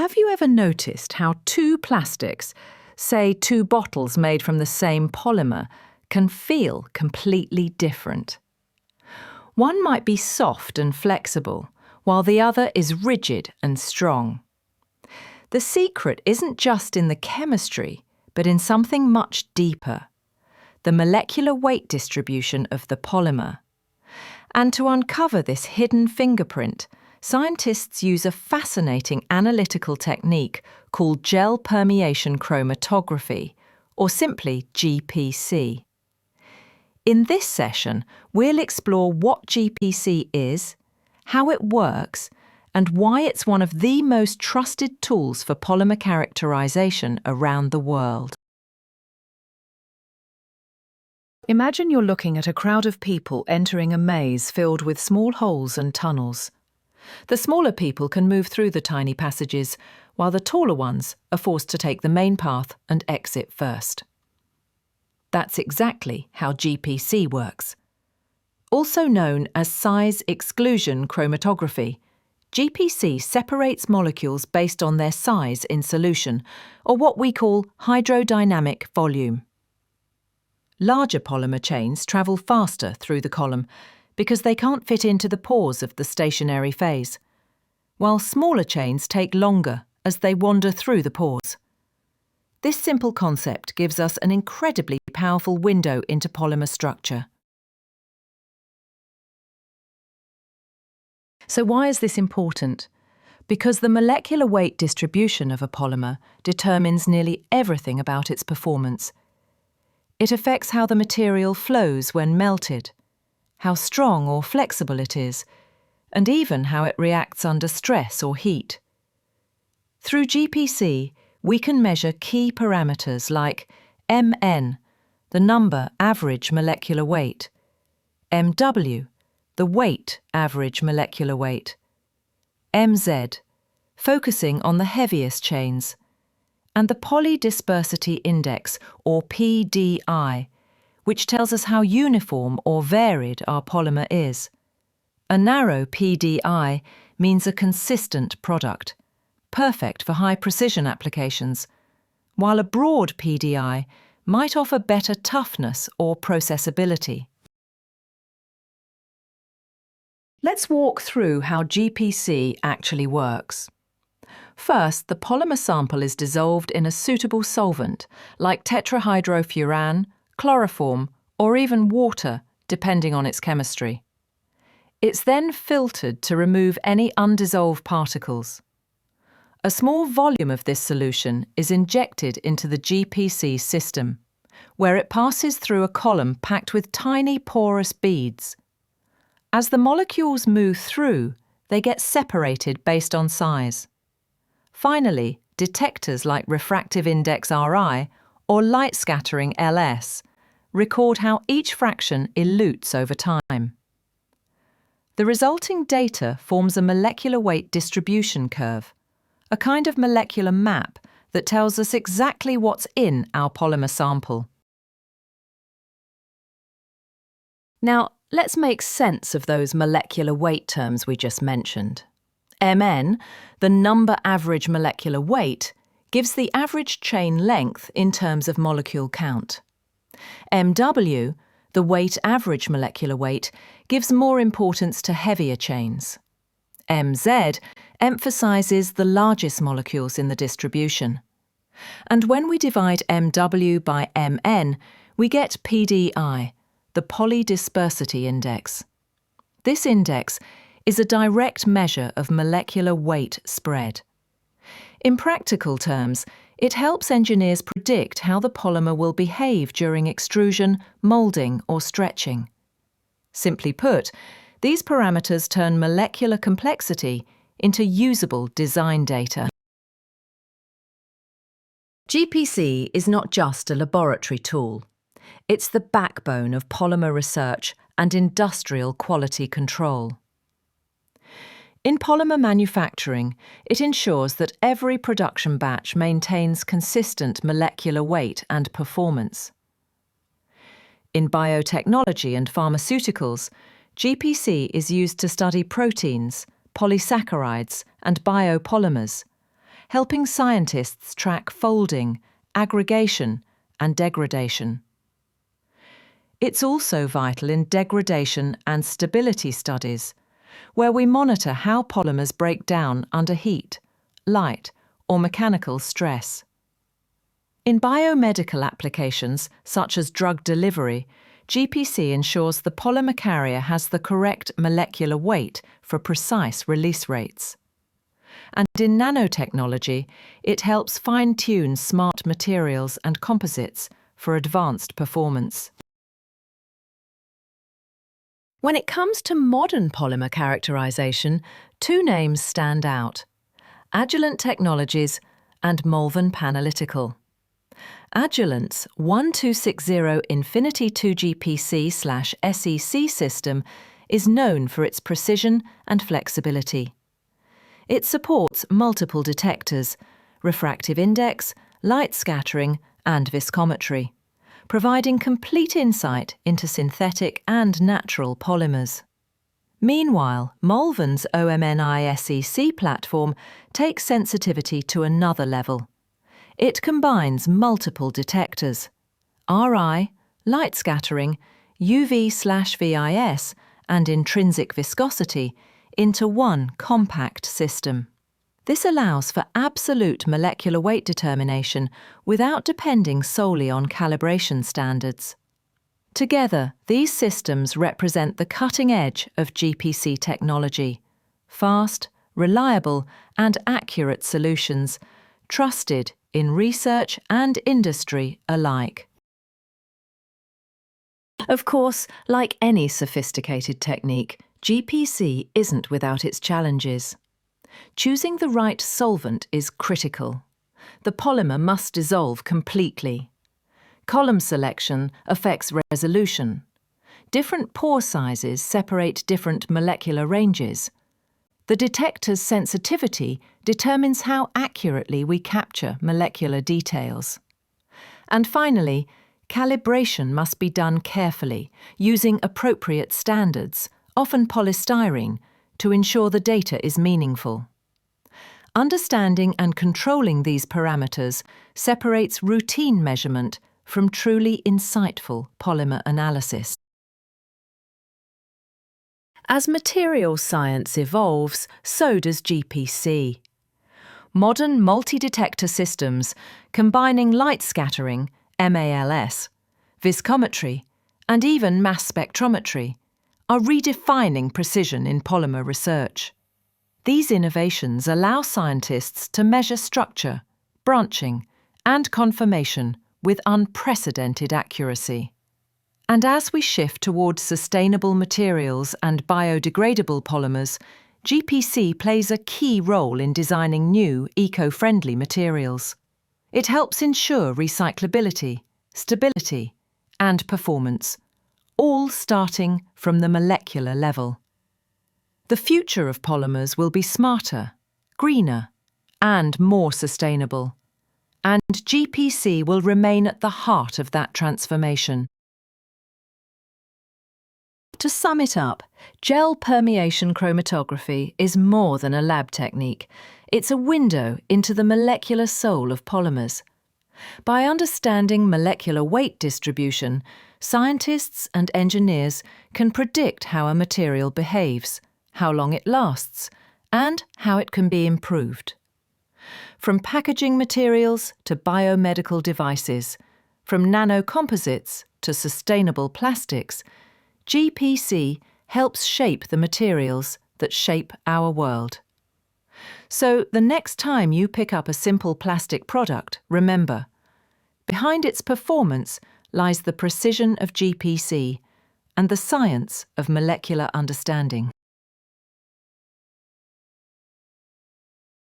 Have you ever noticed how two plastics, say two bottles made from the same polymer, can feel completely different? One might be soft and flexible, while the other is rigid and strong. The secret isn't just in the chemistry, but in something much deeper: the molecular weight distribution of the polymer. And to uncover this hidden fingerprint, scientists use a fascinating analytical technique called Gel Permeation Chromatography, or simply GPC. In this session, we'll explore what GPC is, how it works, and why it's one of the most trusted tools for polymer characterization around the world. Imagine you're looking at a crowd of people entering a maze filled with small holes and tunnels. The smaller people can move through the tiny passages, while the taller ones are forced to take the main path and exit first. That's exactly how GPC works. Also known as Size Exclusion Chromatography, GPC separates molecules based on their size in solution, or what we call hydrodynamic volume. Larger polymer chains travel faster through the column because they can't fit into the pores of the stationary phase, while smaller chains take longer as they wander through the pores. This simple concept gives us an incredibly powerful window into polymer structure. So why is this important? Because the molecular weight distribution of a polymer determines nearly everything about its performance. It affects how the material flows when melted, how strong or flexible it is, and even how it reacts under stress or heat. Through GPC, we can measure key parameters like Mn, the number average molecular weight, Mw, the weight average molecular weight, Mz, focusing on the heaviest chains, and the polydispersity index, or PDI, which tells us how uniform or varied our polymer is. A narrow PDI means a consistent product, perfect for high-precision applications, while a broad PDI might offer better toughness or processability. Let's walk through how GPC actually works. First, the polymer sample is dissolved in a suitable solvent, like tetrahydrofuran, chloroform, or even water, depending on its chemistry. It's then filtered to remove any undissolved particles. A small volume of this solution is injected into the GPC system, where it passes through a column packed with tiny porous beads. As the molecules move through, they get separated based on size. Finally, detectors like refractive index Ri or light scattering LS record how each fraction elutes over time. The resulting data forms a molecular weight distribution curve, a kind of molecular map that tells us exactly what's in our polymer sample. Now, let's make sense of those molecular weight terms we just mentioned. Mn, the number average molecular weight, gives the average chain length in terms of molecule count. Mw, the weight average molecular weight, gives more importance to heavier chains. Mz emphasizes the largest molecules in the distribution. And when we divide Mw by Mn, we get PDI, the polydispersity index. This index is a direct measure of molecular weight spread. In practical terms, it helps engineers predict how the polymer will behave during extrusion, molding, or stretching. Simply put, these parameters turn molecular complexity into usable design data. GPC is not just a laboratory tool. It's the backbone of polymer research and industrial quality control. In polymer manufacturing, it ensures that every production batch maintains consistent molecular weight and performance. In biotechnology and pharmaceuticals, GPC is used to study proteins, polysaccharides, and biopolymers, helping scientists track folding, aggregation, and degradation. It's also vital in degradation and stability studies, where we monitor how polymers break down under heat, light, or mechanical stress. In biomedical applications, such as drug delivery, GPC ensures the polymer carrier has the correct molecular weight for precise release rates. And in nanotechnology, it helps fine-tune smart materials and composites for advanced performance. When it comes to modern polymer characterization, two names stand out: Agilent Technologies and Malvern Panalytical. Agilent's 1260 Infinity 2 GPC/SEC system is known for its precision and flexibility. It supports multiple detectors, refractive index, light scattering, and viscometry, providing complete insight into synthetic and natural polymers. Meanwhile, Malvern's OMNI-SEC platform takes sensitivity to another level. It combines multiple detectors, RI, light scattering, UV/VIS, and intrinsic viscosity into one compact system. This allows for absolute molecular weight determination without depending solely on calibration standards. Together, these systems represent the cutting edge of GPC technology: fast, reliable, and accurate solutions, trusted in research and industry alike. Of course, like any sophisticated technique, GPC isn't without its challenges. Choosing the right solvent is critical. The polymer must dissolve completely. Column selection affects resolution. Different pore sizes separate different molecular ranges. The detector's sensitivity determines how accurately we capture molecular details. And finally, calibration must be done carefully, using appropriate standards, often polystyrene, to ensure the data is meaningful. Understanding and controlling these parameters separates routine measurement from truly insightful polymer analysis. As material science evolves, so does GPC. Modern multi-detector systems, combining light scattering, MALS, viscometry, and even mass spectrometry, are redefining precision in polymer research. These innovations allow scientists to measure structure, branching, and conformation with unprecedented accuracy. And as we shift towards sustainable materials and biodegradable polymers, GPC plays a key role in designing new, eco-friendly materials. It helps ensure recyclability, stability, and performance, all starting from the molecular level. The future of polymers will be smarter, greener, and more sustainable. And GPC will remain at the heart of that transformation. To sum it up, gel permeation chromatography is more than a lab technique. It's a window into the molecular soul of polymers. By understanding molecular weight distribution, scientists and engineers can predict how a material behaves, how long it lasts, and how it can be improved. From packaging materials to biomedical devices, from nanocomposites to sustainable plastics, GPC helps shape the materials that shape our world. So the next time you pick up a simple plastic product, remember, behind its performance lies the precision of GPC and the science of molecular understanding.